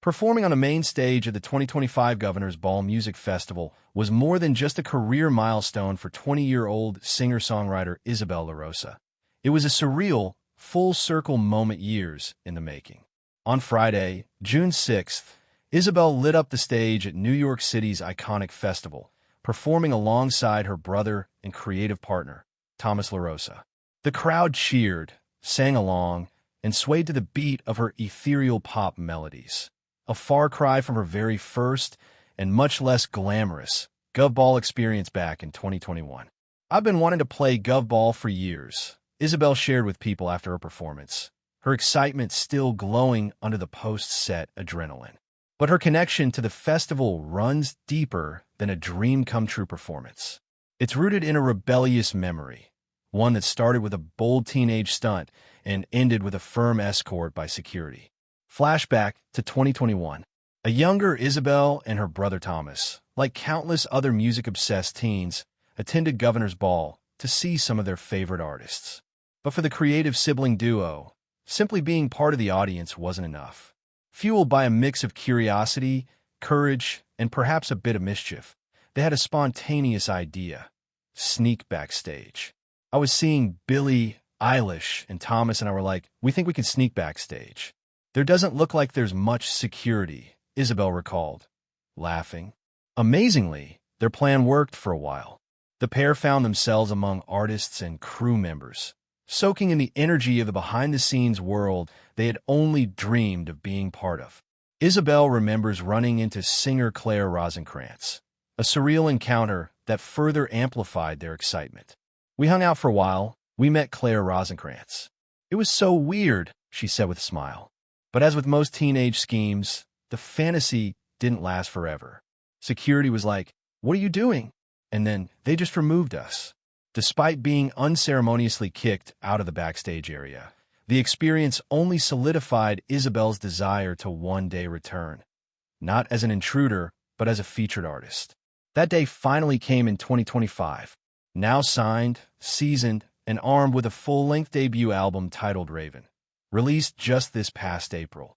Performing on the main stage of the 2025 Governor's Ball Music Festival was more than just a career milestone for 20-year-old singer-songwriter Isabel LaRosa. It was a surreal, full-circle moment years in the making. On Friday, June 6th, Isabel lit up the stage at New York City's iconic festival, performing alongside her brother and creative partner, Thomas LaRosa. The crowd cheered, sang along, and swayed to the beat of her ethereal pop melodies. A far cry from her very first and much less glamorous GovBall experience back in 2021. "I've been wanting to play GovBall for years," Isabel shared with People after her performance, her excitement still glowing under the post-set adrenaline. But her connection to the festival runs deeper than a dream-come-true performance. It's rooted in a rebellious memory, one that started with a bold teenage stunt and ended with a firm escort by security. Flashback to 2021. A younger Isabel and her brother Thomas, like countless other music-obsessed teens, attended Governor's Ball to see some of their favorite artists. But for the creative sibling duo, simply being part of the audience wasn't enough. Fueled by a mix of curiosity, courage, and perhaps a bit of mischief, they had a spontaneous idea: sneak backstage. I was seeing Billie Eilish and Thomas, and I were like, "We think we can sneak backstage. There doesn't look like there's much security," Isabel recalled, laughing. Amazingly, their plan worked for a while. The pair found themselves among artists and crew members, soaking in the energy of the behind-the-scenes world they had only dreamed of being part of. Isabel remembers running into singer Claire Rosenkrantz, a surreal encounter that further amplified their excitement. "We hung out for a while. We met Claire Rosenkrantz. It was so weird," she said with a smile. But as with most teenage schemes, the fantasy didn't last forever. Security was like, "What are you doing?" And then they just removed us. Despite being unceremoniously kicked out of the backstage area, the experience only solidified Isabel's desire to one day return, not as an intruder, but as a featured artist. That day finally came in 2025, now signed, seasoned, and armed with a full-length debut album titled Raven, released just this past April.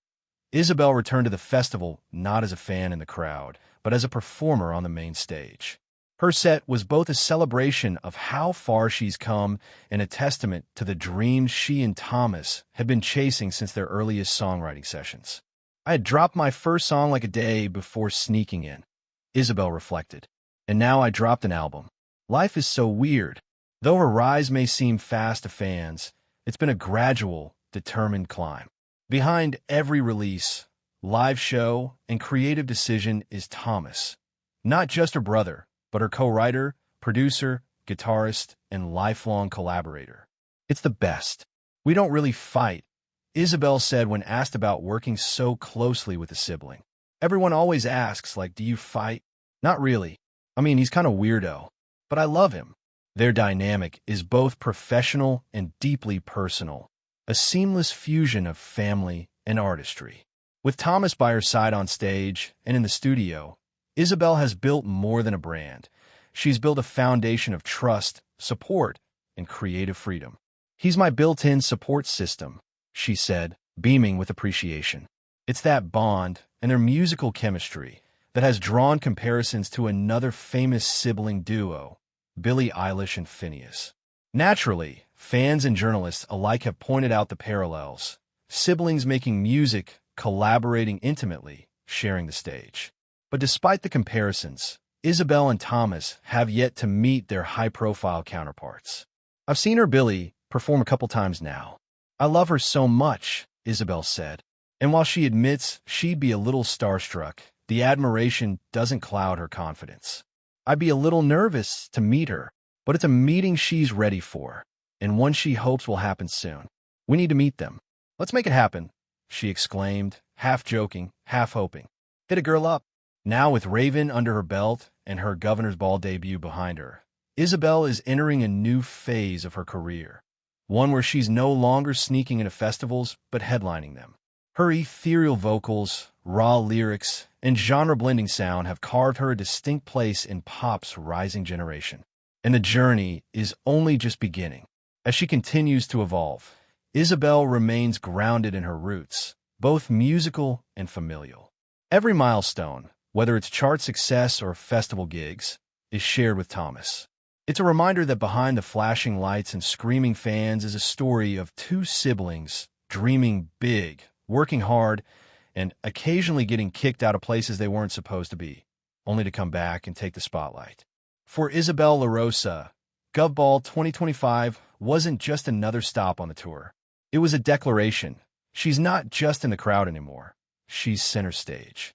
Isabel returned to the festival not as a fan in the crowd, but as a performer on the main stage. Her set was both a celebration of how far she's come and a testament to the dreams she and Thomas had been chasing since their earliest songwriting sessions. "I had dropped my first song like a day before sneaking in," Isabel reflected. "And now I dropped an album. Life is so weird. Though her rise may seem fast to fans, it's been a gradual, determined climb. Behind every release, live show, and creative decision is Thomas. Not just her brother, but her co-writer, producer, guitarist, and lifelong collaborator. It's the best. We don't really fight," Isabel said when asked about working so closely with a sibling. "Everyone always asks, like, do you fight? Not really. I mean, he's kind of weirdo, but I love him." Their dynamic is both professional and deeply personal, a seamless fusion of family and artistry. With Thomas by her side on stage and in the studio, Isabel has built more than a brand. She's built a foundation of trust, support, and creative freedom. "He's my built-in support system," she said, beaming with appreciation. It's that bond and their musical chemistry that has drawn comparisons to another famous sibling duo, Billie Eilish and Phineas. Naturally, fans and journalists alike have pointed out the parallels: siblings making music, collaborating intimately, sharing the stage. But despite the comparisons, Isabel and Thomas have yet to meet their high-profile counterparts. "I've seen her Billie perform a couple times now. I love her so much," Isabel said. And while she admits she'd be a little starstruck, the admiration doesn't cloud her confidence. "I'd be a little nervous to meet her, but it's a meeting she's ready for, and one she hopes will happen soon. We need to meet them. Let's make it happen," she exclaimed, half joking, half hoping. "Hit a girl up." Now with Raven under her belt and her Governor's Ball debut behind her, Isabel is entering a new phase of her career, one where she's no longer sneaking into festivals but headlining them. Her ethereal vocals, raw lyrics, and genre-blending sound have carved her a distinct place in pop's rising generation. And the journey is only just beginning. As she continues to evolve, Isabel remains grounded in her roots, both musical and familial. Every milestone, whether it's chart success or festival gigs, is shared with Thomas. It's a reminder that behind the flashing lights and screaming fans is a story of two siblings dreaming big, working hard, and occasionally getting kicked out of places they weren't supposed to be, only to come back and take the spotlight. For Isabel LaRosa, GovBall 2025 wasn't just another stop on the tour. It was a declaration. She's not just in the crowd anymore. She's center stage.